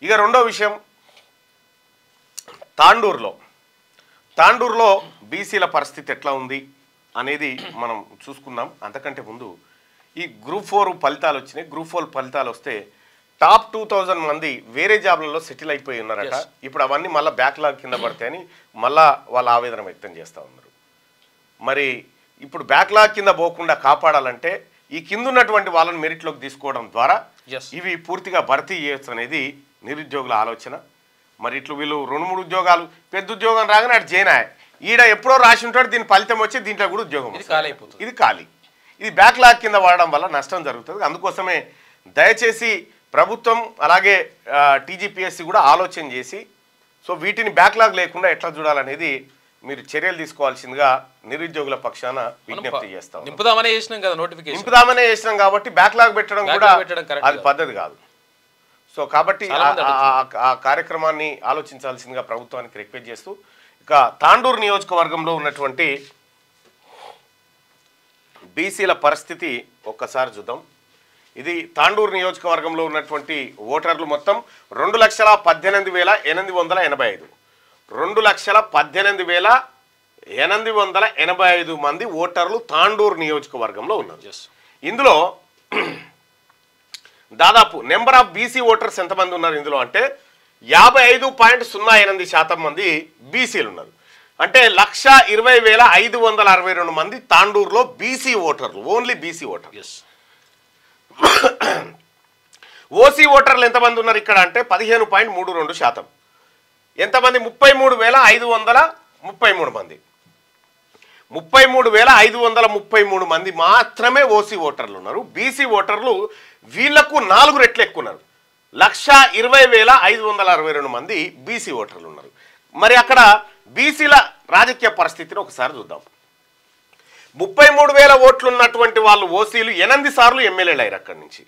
ఇక రెండో విషయం తాండూరులో బీసీల పరిస్థితి ఎట్లా ఉంది అనేది మనం చూసుకుందాం. అంతకంటే ముందు ఈ గ్రూప్ 4 ఫలితాలు వచ్చినాయి. గ్రూప్ 4 ఫలితాలు వస్తే టాప్ 2000 మంది వేరే జాబ్లలో సెటిల్ అయిపోయి ఉన్నారట. ఇప్పుడు అవన్నీ మళ్ళీ బ్యాక్లాగ్ కింద పడతాయని మళ్ళా వాళ్ళ ఆవేదన వ్యక్తం చేస్తూ ఉన్నారు. మరి ఇప్పుడు బ్యాక్లాగ్ కింద పోకుండా కాపాడాలంటే ఈ కింద ఉన్నటువంటి వాళ్ళని మెరిట్లోకి తీసుకోవడం ద్వారా ఇవి పూర్తిగా భర్తీ చేయొచ్చు అనేది నిరుద్యోగుల ఆలోచన. మరి ఇట్లు వీళ్ళు 2-3 ఉద్యోగాలు పెద్ద ఉద్యోగం రాగానే అటు జైనాయ్ ఈడ ఎప్పుడో రాసి ఉంటాడు, దీని ఫలితం వచ్చి దీంట్లో కూడా ఉద్యోగం ఇది ఖాళీ. ఇది బ్యాక్లాగ్ కింద వాడడం వల్ల నష్టం జరుగుతుంది. అందుకోసమే దయచేసి ప్రభుత్వం అలాగే టీజీపీఎస్సీ కూడా ఆలోచన చేసి సో వీటిని బ్యాక్లాగ్ లేకుండా ఎట్లా చూడాలనేది మీరు చర్యలు తీసుకోవాల్సిందిగా నిరుద్యోగుల పక్షాన విజ్ఞప్తి చేస్తాం. నింపుదామనే చేసినాం కాబట్టి బ్యాక్లాగ్ పెట్టడం కూడా అది పద్ధతి కాదు. సో కాబట్టి ఆ కార్యక్రమాన్ని ఆలోచించాల్సిందిగా ప్రభుత్వానికి రిక్వెస్ట్ చేస్తూ ఇక తాండూరు నియోజకవర్గంలో ఉన్నటువంటి బీసీల పరిస్థితి ఒక్కసారి చూద్దాం. ఇది తాండూరు నియోజకవర్గంలో ఉన్నటువంటి ఓటర్లు మొత్తం 2,18,885 2,18,885 మంది ఓటర్లు తాండూరు నియోజకవర్గంలో ఉన్నారు. ఇందులో దాదాపు నెంబర్ ఆఫ్ బీసీ ఓటర్స్ ఎంతమంది ఉన్నారు ఇందులో అంటే 55.08% మంది బీసీలు ఉన్నారు. అంటే 1,20,562 మంది తాండూరులో బీసీ ఓటర్లు, ఓన్లీ బీసీ ఓటర్లు. ఓసీ ఓటర్లు ఎంతమంది ఉన్నారు ఇక్కడ అంటే 15.32%. ఎంతమంది 33,533 మంది 33,533 మంది మాత్రమే ఓసీ ఓటర్లు ఉన్నారు. బీసీ ఓటర్లు వీళ్లకు 4 రెట్లు ఎక్కువ ఉన్నారు. 1,20,562 మంది బీసీ ఓటర్లు ఉన్నారు. మరి అక్కడ బీసీల రాజకీయ పరిస్థితిని ఒకసారి చూద్దాం. 33,000 ఓట్లు ఉన్నటువంటి వాళ్ళు ఓసీలు 8 సార్లు ఎమ్మెల్యేలు అయ్యారు. అక్కడి నుంచి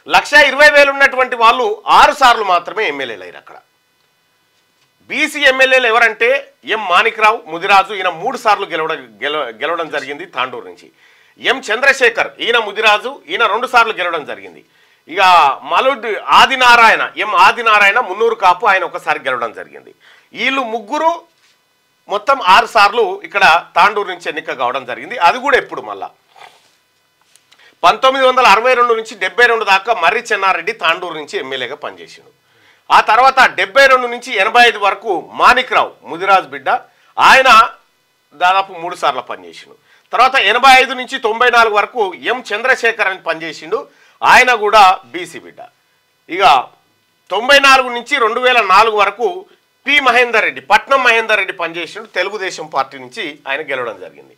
1,20,000 ఉన్నటువంటి వాళ్ళు 6 సార్లు మాత్రమే ఎమ్మెల్యేలు అయ్యారు. అక్కడ బీసీ ఎమ్మెల్యేలు ఎవరంటే ఎం మాణిక్రావు ముదిరాజు, ఈయన 3 సార్లు గెలవడం జరిగింది తాండూరు నుంచి. ఎం చంద్రశేఖర్, ఈయన ముదిరాజు, ఈయన 2 సార్లు గెలవడం జరిగింది. ఇక మలుడ్ ఆదినారాయణ, ఎం ఆదినారాయణ మున్నూరు కాపు, ఆయన ఒకసారి గెలవడం జరిగింది. వీళ్ళు ముగ్గురు మొత్తం 6 సార్లు ఇక్కడ తాండూరు నుంచి ఎన్నిక కావడం జరిగింది. అది కూడా ఎప్పుడు మళ్ళా 1962 నుంచి 72 దాకా మర్రి చెన్నారెడ్డి తాండూరు నుంచి ఎమ్మెల్యేగా పనిచేసిండు. ఆ తర్వాత 72 నుంచి 85 వరకు మాణిక్రావు ముదిరాజు బిడ్డ, ఆయన దాదాపు 3 సార్లు పనిచేసిండు. తర్వాత 85 నుంచి 94 వరకు ఎం చంద్రశేఖర్ అని పనిచేసిండు, ఆయన కూడా బీసీ బిడ్డ. ఇక 94 నుంచి 2004 వరకు పి మహేందర్ రెడ్డి, పట్నం మహేందర్ రెడ్డి పనిచేసిండు, తెలుగుదేశం పార్టీ నుంచి ఆయన గెలవడం జరిగింది.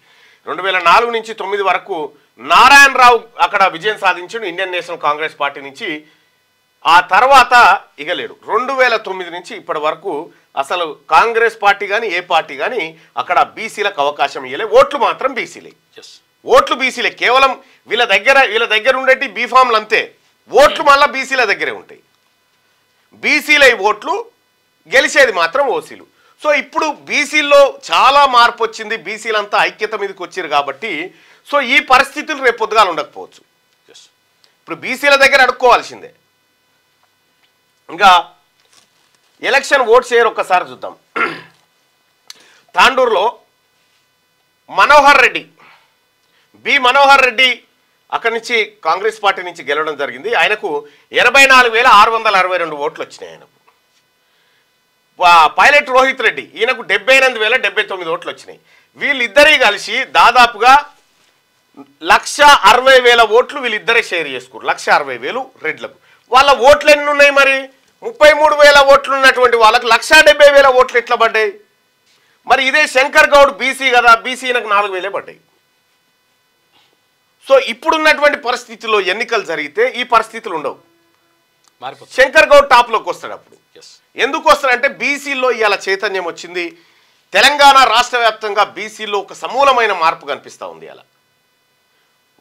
2004 నుంచి 9 వరకు నారాయణరావు అక్కడ విజయం సాధించిండు ఇండియన్ నేషనల్ కాంగ్రెస్ పార్టీ నుంచి. ఆ తర్వాత ఇక లేడు. 2009 నుంచి ఇప్పటి వరకు అసలు కాంగ్రెస్ పార్టీ కానీ ఏ పార్టీ కానీ అక్కడ బీసీలకు అవకాశం ఇవ్వలే. ఓట్లు మాత్రం బీసీలే, ఓట్లు బీసీలే. కేవలం వీళ్ళ దగ్గర ఉండేటి బీఫామ్లు అంతే, ఓట్లు మళ్ళీ బీసీల దగ్గరే ఉంటాయి. బీసీల ఓట్లు గెలిచేది మాత్రం ఓసీలు. సో ఇప్పుడు బీసీల్లో చాలా మార్పు వచ్చింది, బీసీలంతా ఐక్యత మీదకి వచ్చారు కాబట్టి సో ఈ పరిస్థితులు రేపు పొద్దుగాలు ఉండకపోవచ్చు. ఇప్పుడు బీసీల దగ్గర అడుక్కోవాల్సిందే. ఇంకా ఎలక్షన్ ఓట్ షేర్ ఒక్కసారి చూద్దాం. తాండూరులో మనోహర్ రెడ్డి, బి మనోహర్ రెడ్డి అక్కడి నుంచి కాంగ్రెస్ పార్టీ నుంచి గెలవడం జరిగింది. ఆయనకు 84,662 ఓట్లు వచ్చినాయి. ఆయనకు పైలట్ రోహిత్ రెడ్డి, ఈయనకు 78,079 ఓట్లు వచ్చినాయి. వీళ్ళిద్దరే కలిసి దాదాపుగా 1,60,000 ఓట్లు వీళ్ళిద్దరే షేర్ చేసుకున్నారు. 1,60,000 రెడ్లకు. వాళ్ళ ఓట్లు ఎన్ని ఉన్నాయి మరి? 33,000 ఓట్లు ఉన్నటువంటి వాళ్ళకి 1,70,000 ఓట్లు ఎట్లా పడ్డాయి? మరి ఇదే శంకర్ గౌడ్ బీసీ కదా, బీసీలకు 4,000 పడ్డాయి. సో ఇప్పుడున్నటువంటి పరిస్థితుల్లో ఎన్నికలు జరిగితే ఈ పరిస్థితులు ఉండవు. శంకర్ గౌడ్ టాప్లోకి వస్తాడు. అప్పుడు ఎందుకు వస్తాడంటే బీసీలో ఇవాళ చైతన్యం వచ్చింది. తెలంగాణ రాష్ట్ర వ్యాప్తంగా బీసీలో ఒక సమూలమైన మార్పు కనిపిస్తూ ఉంది. అలా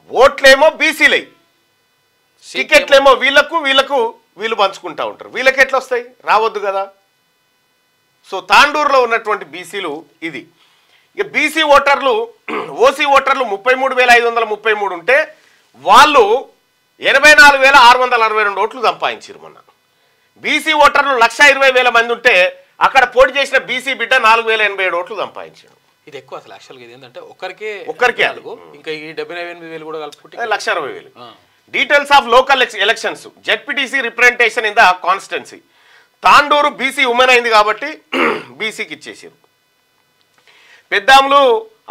ఓట్లేమో బీసీలై, టికెట్లేమో వీళ్ళు పంచుకుంటూ ఉంటారు. వీళ్ళకి ఎట్లా వస్తాయి? రావద్దు కదా. సో తాండూరులో ఉన్నటువంటి బీసీలు ఇది. ఇక బీసీ ఓటర్లు, ఓసీ ఓటర్లు 33,533 ఉంటే వాళ్ళు 84,662 ఓట్లు సంపాదించారు మొన్న. బీసీ ఓటర్లు 1,20,000 మంది ఉంటే అక్కడ పోటీ చేసిన బీసీ బిడ్డ 4,087 ఓట్లు సంపాదించాడు. ఇది ఎక్కువ అసలు యాక్చువల్గా ఇది ఏంటంటే ఒక్కరికే ఇంకా ఈ 78,000 కూడా కలుపుకుంటే 1,60,000. Details of local elections ZPTC representation in the constituency. Tandur BC women అయింది కాబట్టి బీసీకి ఇచ్చేసారు. పెద్దాములు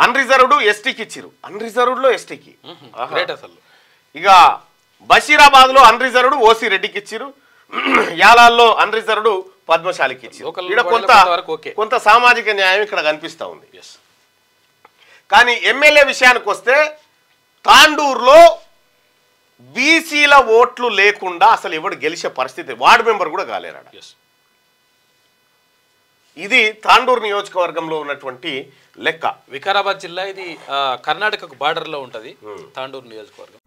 అన్రిజర్వ్డ్ ఎస్టీకి ఇచ్చారు. అన్రిజర్వ్డ్లో ఎస్టీకి. అసలు ఇక బషీరాబాద్లో అన్రిజర్వ్డ్ ఓసీ రెడ్డికి ఇచ్చారు. యాలాల్లో అన్రిజర్వ్డ్ పద్మశాలికి ఇచ్చారు. ఇక్కడ కొంత సామాజిక న్యాయం ఇక్కడ కనిపిస్తూ ఉంది. కానీ ఎమ్మెల్యే విషయానికి వస్తే తాండూరులో బీసీల ఓట్లు లేకుండా అసలు ఎవడు గెలిచే పరిస్థితి, వార్డు మెంబర్ కూడా కాలేరాడు. ఇది తాండూరు నియోజకవర్గంలో ఉన్నటువంటి లెక్క. వికారాబాద్ జిల్లా ఇది కర్ణాటకకు బార్డర్లో ఉంటుంది తాండూరు నియోజకవర్గం.